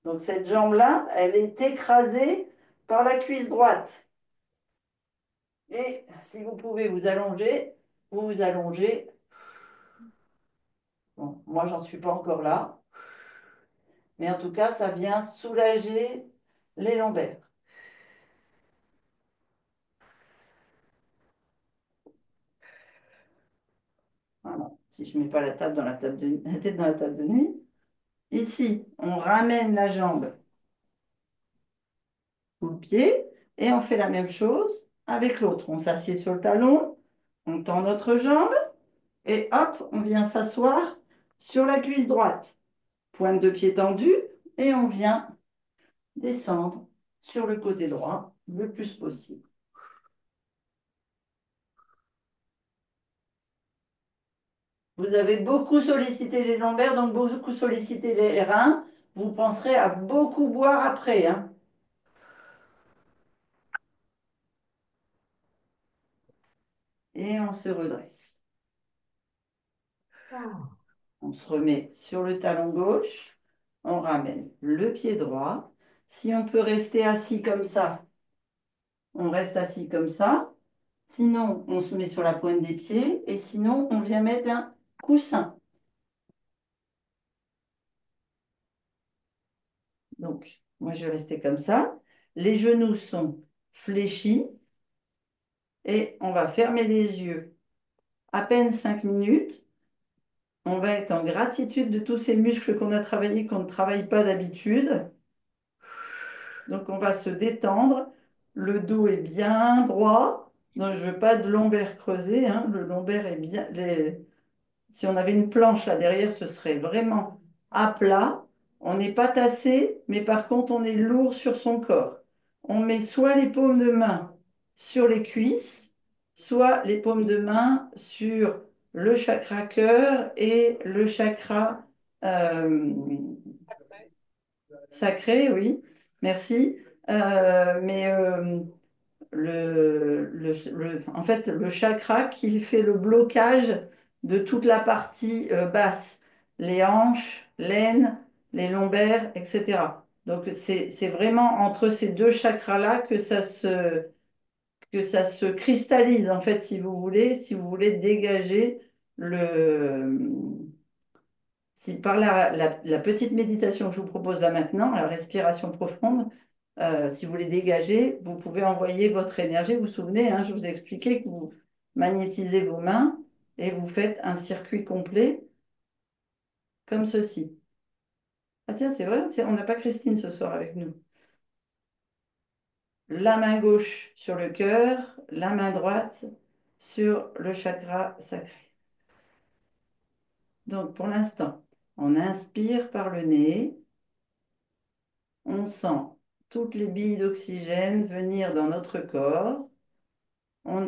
Donc, cette jambe-là, elle est écrasée par la cuisse droite. Et si vous pouvez vous allonger, vous vous allongez. Bon, moi, j'en suis pas encore là. Mais en tout cas, ça vient soulager les lombaires. Voilà. Si je ne mets pas la table dans la tête dans la table de nuit. Ici, on ramène la jambe sous le pied et on fait la même chose avec l'autre. On s'assied sur le talon, on tend notre jambe et hop, on vient s'asseoir sur la cuisse droite. Pointe de pied tendue et on vient descendre sur le côté droit le plus possible. Vous avez beaucoup sollicité les lombaires, donc beaucoup sollicité les reins. Vous penserez à beaucoup boire après, hein. Et on se redresse. On se remet sur le talon gauche. On ramène le pied droit. Si on peut rester assis comme ça, on reste assis comme ça. Sinon, on se met sur la pointe des pieds. Et sinon, on vient mettre un coussin. Donc, moi, je vais rester comme ça. Les genoux sont fléchis. Et on va fermer les yeux à peine 5 minutes. On va être en gratitude de tous ces muscles qu'on a travaillés, qu'on ne travaille pas d'habitude. Donc, on va se détendre. Le dos est bien droit. Donc, je ne veux pas de lombaire creusé, hein. Le lombaire est bien. Si on avait une planche là derrière, ce serait vraiment à plat. On n'est pas tassé, mais par contre, on est lourd sur son corps. On met soit les paumes de main sur les cuisses, soit les paumes de main sur le chakra cœur et le chakra euh, sacré, oui, merci. Mais en fait, le chakra qui fait le blocage de toute la partie basse, les hanches, l'aine, les lombaires, etc. Donc, c'est vraiment entre ces deux chakras-là que ça se cristallise, en fait, si vous voulez dégager le, si par la petite méditation que je vous propose là maintenant, la respiration profonde, si vous voulez dégager, vous pouvez envoyer votre énergie. Vous vous souvenez, hein, je vous ai expliqué que vous magnétisez vos mains et vous faites un circuit complet comme ceci. Ah tiens, c'est vrai, tiens, on n'a pas Christine ce soir avec nous. La main gauche sur le cœur, la main droite sur le chakra sacré. Donc pour l'instant, on inspire par le nez. On sent toutes les billes d'oxygène venir dans notre corps.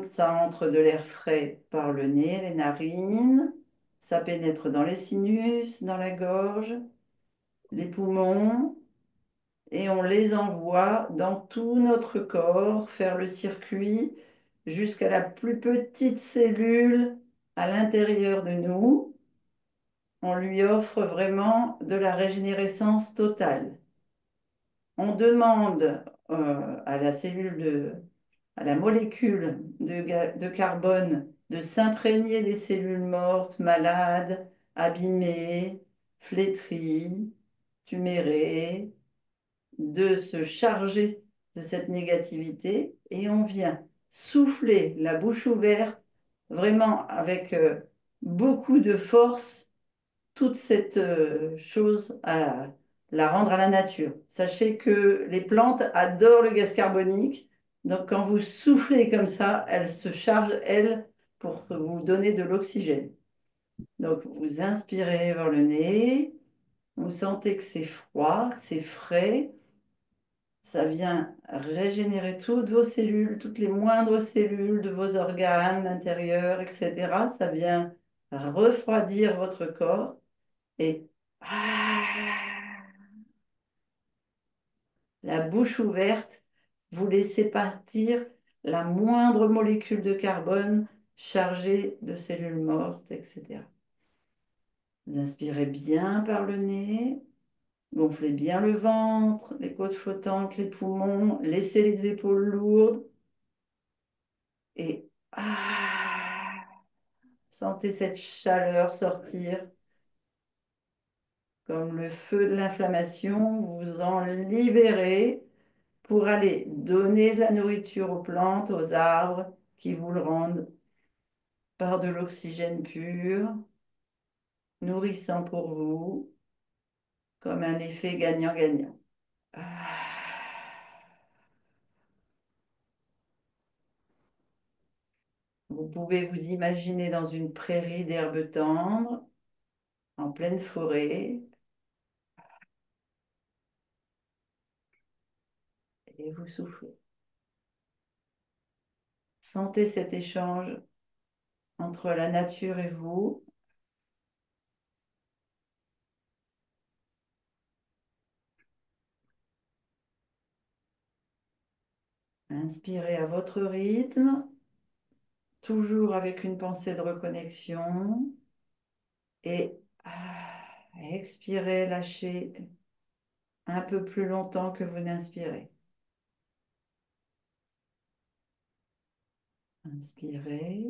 Ça entre de l'air frais par le nez, les narines. Ça pénètre dans les sinus, dans la gorge, les poumons. Et on les envoie dans tout notre corps, faire le circuit jusqu'à la plus petite cellule à l'intérieur de nous. On lui offre vraiment de la régénérescence totale. On demande à la à la molécule de carbone de s'imprégner des cellules mortes, malades, abîmées, flétries, tumérées, de se charger de cette négativité et on vient souffler la bouche ouverte, vraiment avec beaucoup de force toute cette chose à la rendre à la nature. Sachez que les plantes adorent le gaz carbonique. Donc, quand vous soufflez comme ça, elles se chargent, elles, pour vous donner de l'oxygène. Donc, vous inspirez vers le nez. Vous sentez que c'est froid, que c'est frais. Ça vient régénérer toutes vos cellules, toutes les moindres cellules de vos organes intérieurs, etc. Ça vient refroidir votre corps et la bouche ouverte, vous laissez partir la moindre molécule de carbone chargée de cellules mortes, etc. Vous inspirez bien par le nez. Gonflez bien le ventre, les côtes flottantes, les poumons, laissez les épaules lourdes et sentez cette chaleur sortir comme le feu de l'inflammation. Vous en libérez pour aller donner de la nourriture aux plantes, aux arbres qui vous le rendent par de l'oxygène pur, nourrissant pour vous, comme un effet gagnant-gagnant. Vous pouvez vous imaginer dans une prairie d'herbes tendres, en pleine forêt, et vous soufflez. Sentez cet échange entre la nature et vous. Inspirez à votre rythme, toujours avec une pensée de reconnexion. Et expirez, lâchez un peu plus longtemps que vous n'inspirez. Inspirez.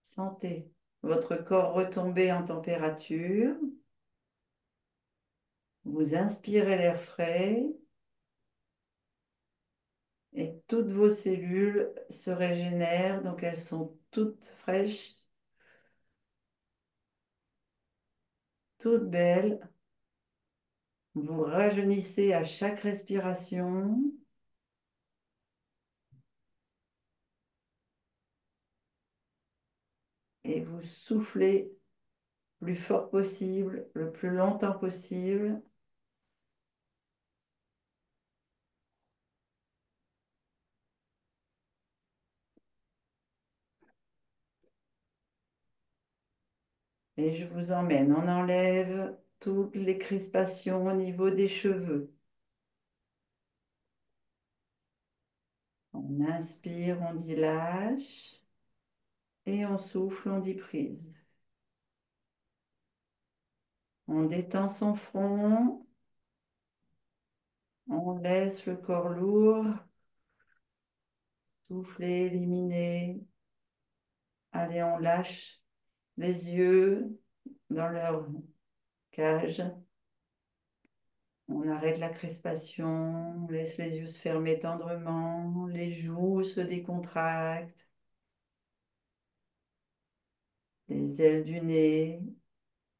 Sentez votre corps retomber en température. Vous inspirez l'air frais et toutes vos cellules se régénèrent, donc elles sont toutes fraîches, toutes belles. Vous rajeunissez à chaque respiration. Et vous soufflez le plus fort possible, le plus longtemps possible. Et je vous emmène. On enlève toutes les crispations au niveau des cheveux. On inspire, on dit lâche. Et on souffle, on dit prise. On détend son front. On laisse le corps lourd. Souffler, éliminer. Allez, on lâche les yeux dans leur cage. On arrête la crispation, on laisse les yeux se fermer tendrement, les joues se décontractent, les ailes du nez.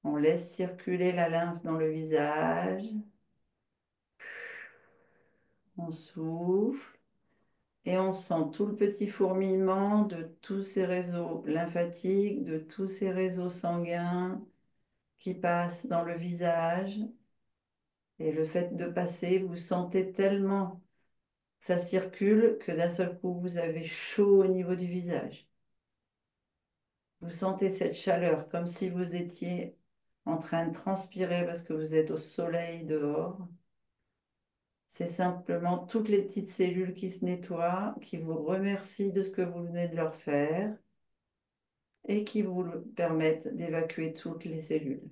On laisse circuler la lymphe dans le visage. On souffle et on sent tout le petit fourmillement de tous ces réseaux lymphatiques, de tous ces réseaux sanguins qui passent dans le visage. Et le fait de passer, vous sentez tellement que ça circule que d'un seul coup, vous avez chaud au niveau du visage. Vous sentez cette chaleur comme si vous étiez en train de transpirer parce que vous êtes au soleil dehors. C'est simplement toutes les petites cellules qui se nettoient, qui vous remercient de ce que vous venez de leur faire et qui vous permettent d'évacuer toutes les cellules.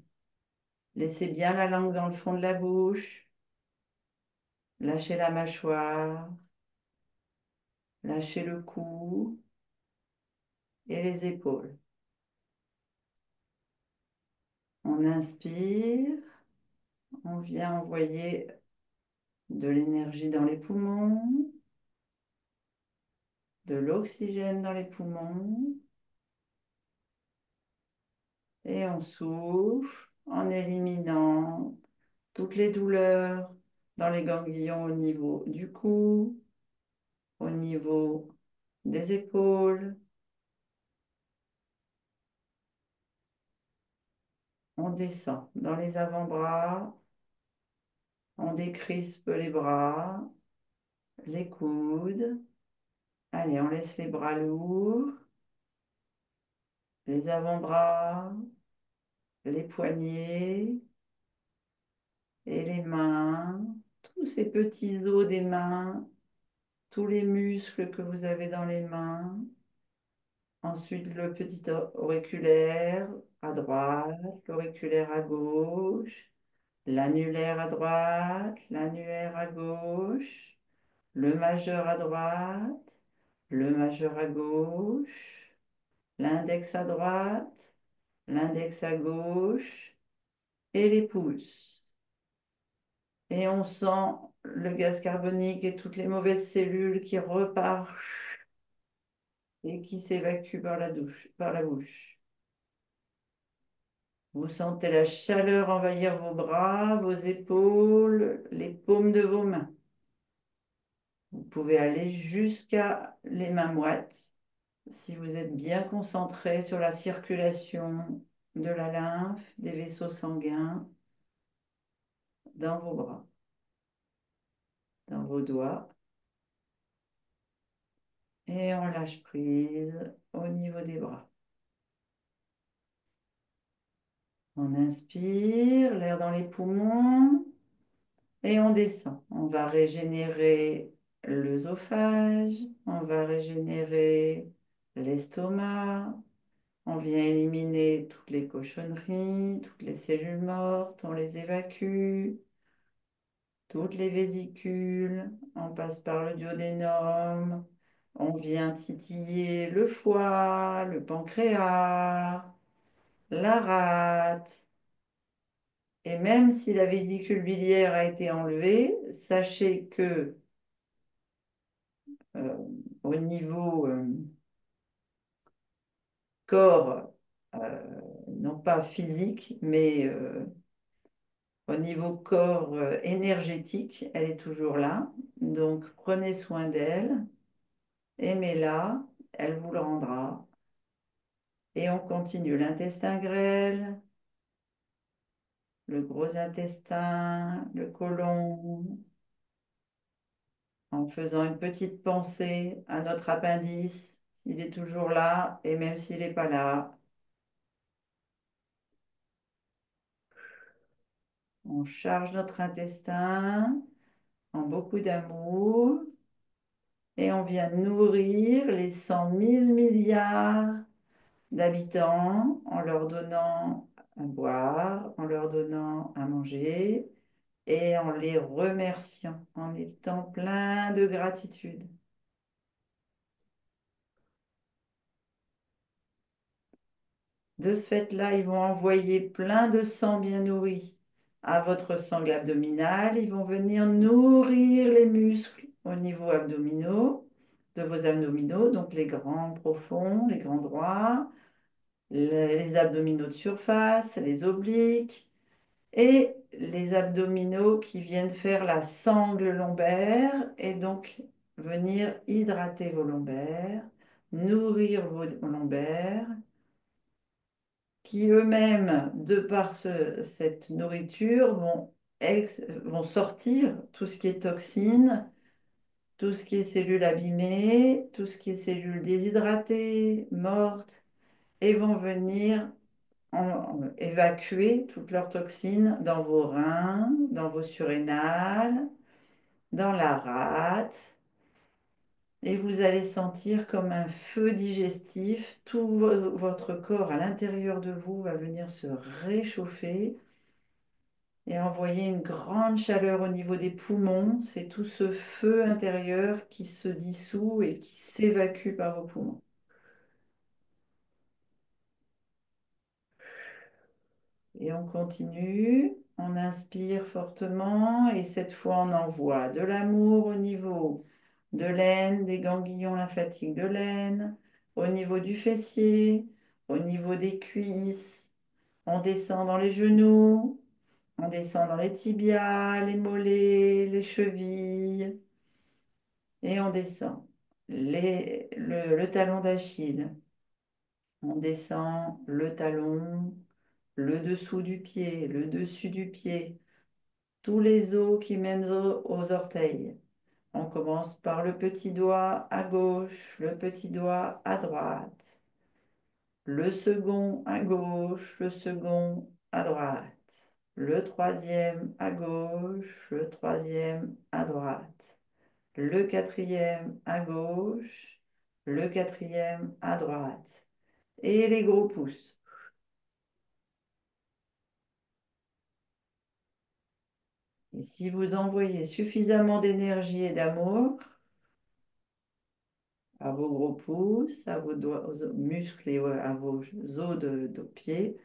Laissez bien la langue dans le fond de la bouche. Lâchez la mâchoire. Lâchez le cou et les épaules. On inspire. On vient envoyer de l'énergie dans les poumons, de l'oxygène dans les poumons. Et on souffle en éliminant toutes les douleurs dans les ganglions au niveau du cou, au niveau des épaules. On descend dans les avant-bras, on décrispe les bras, les coudes. Allez, on laisse les bras lourds, les avant-bras, les poignets et les mains, tous ces petits os des mains, tous les muscles que vous avez dans les mains. Ensuite, le petit auriculaire à droite, l'auriculaire à gauche, l'annulaire à droite, l'annulaire à gauche, le majeur à droite, le majeur à gauche, l'index à droite, l'index à gauche et les pouces. Et on sent le gaz carbonique et toutes les mauvaises cellules qui repartent et qui s'évacuent par la bouche. Vous sentez la chaleur envahir vos bras, vos épaules, les paumes de vos mains. Vous pouvez aller jusqu'à les mains moites si vous êtes bien concentré sur la circulation de la lymphe, des vaisseaux sanguins dans vos bras, dans vos doigts. Et on lâche prise au niveau des bras. On inspire l'air dans les poumons et on descend. On va régénérer l'œsophage, on va régénérer l'estomac, on vient éliminer toutes les cochonneries, toutes les cellules mortes, on les évacue, toutes les vésicules, on passe par le duodénum, on vient titiller le foie, le pancréas, la rate. Et même si la vésicule biliaire a été enlevée, sachez que euh, au niveau corps, non pas physique, mais au niveau corps énergétique, elle est toujours là. Donc prenez soin d'elle, aimez-la, elle vous le rendra. Et on continue l'intestin grêle, le gros intestin, le côlon, en faisant une petite pensée à notre appendice, s'il est toujours là, et même s'il n'est pas là. On charge notre intestin en beaucoup d'amour et on vient nourrir les 100 000 milliards d'habitants en leur donnant à boire, en leur donnant à manger et en les remerciant, en étant plein de gratitude. De ce fait-là, ils vont envoyer plein de sang bien nourri à votre sangle abdominale. Ils vont venir nourrir les muscles au niveau abdominaux, de vos abdominaux, donc les grands profonds, les grands droits, les abdominaux de surface, les obliques et les abdominaux qui viennent faire la sangle lombaire et donc venir hydrater vos lombaires, nourrir vos lombaires qui eux-mêmes, de par cette nourriture, vont sortir tout ce qui est toxines, tout ce qui est cellules abîmées, tout ce qui est cellules déshydratées, mortes, et vont venir évacuer toutes leurs toxines dans vos reins, dans vos surrénales, dans la rate. Et vous allez sentir comme un feu digestif. Tout votre corps à l'intérieur de vous va venir se réchauffer et envoyer une grande chaleur au niveau des poumons. C'est tout ce feu intérieur qui se dissout et qui s'évacue par vos poumons. Et on continue. On inspire fortement et cette fois on envoie de l'amour au niveau de l'aine, des ganglions lymphatiques de l'aine, au niveau du fessier, au niveau des cuisses, On descend dans les genoux, on descend dans les tibias, les mollets, les chevilles, et on descend le talon d'Achille. On descend le talon, le dessous du pied, le dessus du pied, tous les os qui mènent aux orteils. On commence par le petit doigt à gauche, le petit doigt à droite, le second à gauche, le second à droite, le troisième à gauche, le troisième à droite, le quatrième à gauche, le quatrième à droite, et les gros pouces. Et si vous envoyez suffisamment d'énergie et d'amour à vos gros pouces, à vos doigts, aux muscles et à vos os de pied,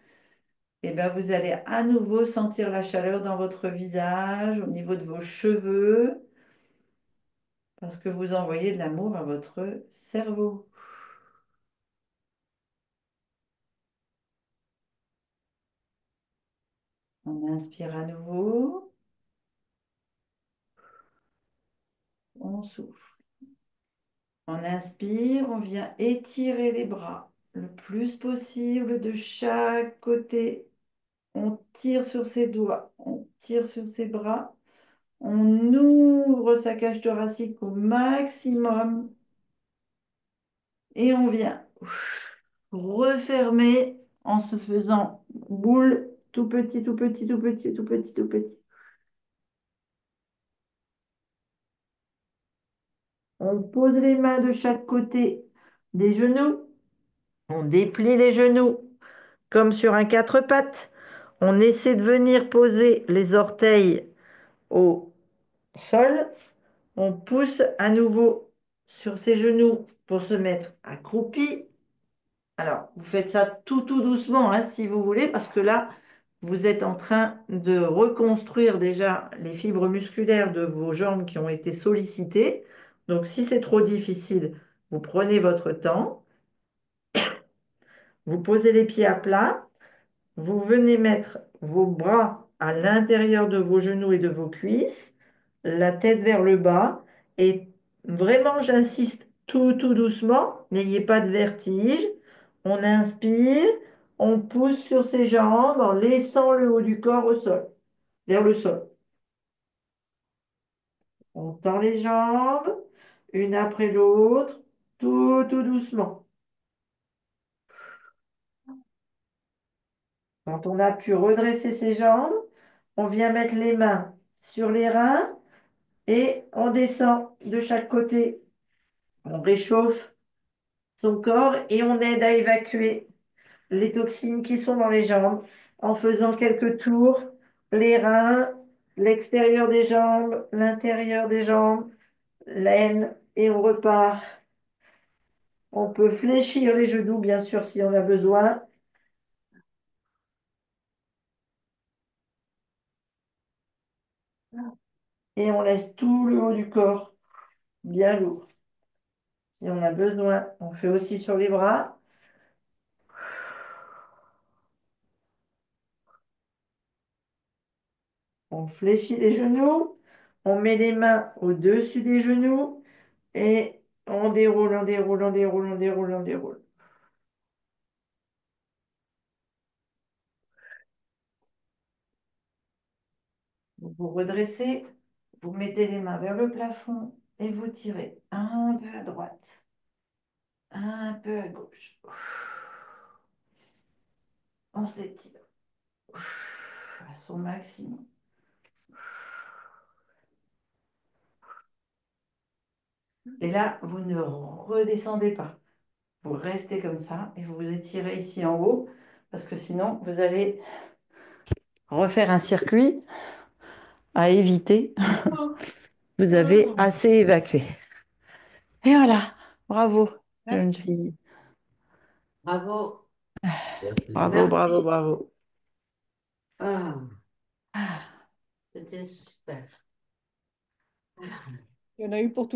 et bien vous allez à nouveau sentir la chaleur dans votre visage, au niveau de vos cheveux, parce que vous envoyez de l'amour à votre cerveau. On inspire à nouveau, on souffle. On inspire, on vient étirer les bras le plus possible de chaque côté. On tire sur ses doigts, on tire sur ses bras, on ouvre sa cage thoracique au maximum et on vient refermer en se faisant boule tout petit, tout petit, tout petit, tout petit, tout petit. On pose les mains de chaque côté des genoux, on déplie les genoux comme sur un quatre pattes. On essaie de venir poser les orteils au sol. On pousse à nouveau sur ses genoux pour se mettre accroupi. Alors, vous faites ça tout doucement, hein, si vous voulez, parce que là, vous êtes en train de reconstruire déjà les fibres musculaires de vos jambes qui ont été sollicitées. Donc, si c'est trop difficile, vous prenez votre temps, vous posez les pieds à plat. Vous venez mettre vos bras à l'intérieur de vos genoux et de vos cuisses, la tête vers le bas, et vraiment, j'insiste, tout doucement, n'ayez pas de vertige. On inspire, on pousse sur ses jambes en laissant le haut du corps au sol, vers le sol. On tend les jambes, une après l'autre, tout doucement. Quand on a pu redresser ses jambes, on vient mettre les mains sur les reins et on descend de chaque côté. On réchauffe son corps et on aide à évacuer les toxines qui sont dans les jambes en faisant quelques tours, les reins, l'extérieur des jambes, l'intérieur des jambes, l'aine et on repart. On peut fléchir les genoux, bien sûr, si on a besoin. Et on laisse tout le haut du corps bien lourd. Si on a besoin, on fait aussi sur les bras. On fléchit les genoux, on met les mains au-dessus des genoux et on déroule, on déroule, on déroule, on déroule, on déroule. Vous vous redressez, vous mettez les mains vers le plafond et vous tirez un peu à droite, un peu à gauche. On s'étire à son maximum. Et là, vous ne redescendez pas. Vous restez comme ça et vous vous étirez ici en haut parce que sinon, vous allez refaire un circuit à éviter. Vous avez assez évacué. Et voilà, bravo, jeune Merci. fille. Bravo. Bravo, bravo, Merci. bravo. Ah, c'était super. Il y en a eu pour tout.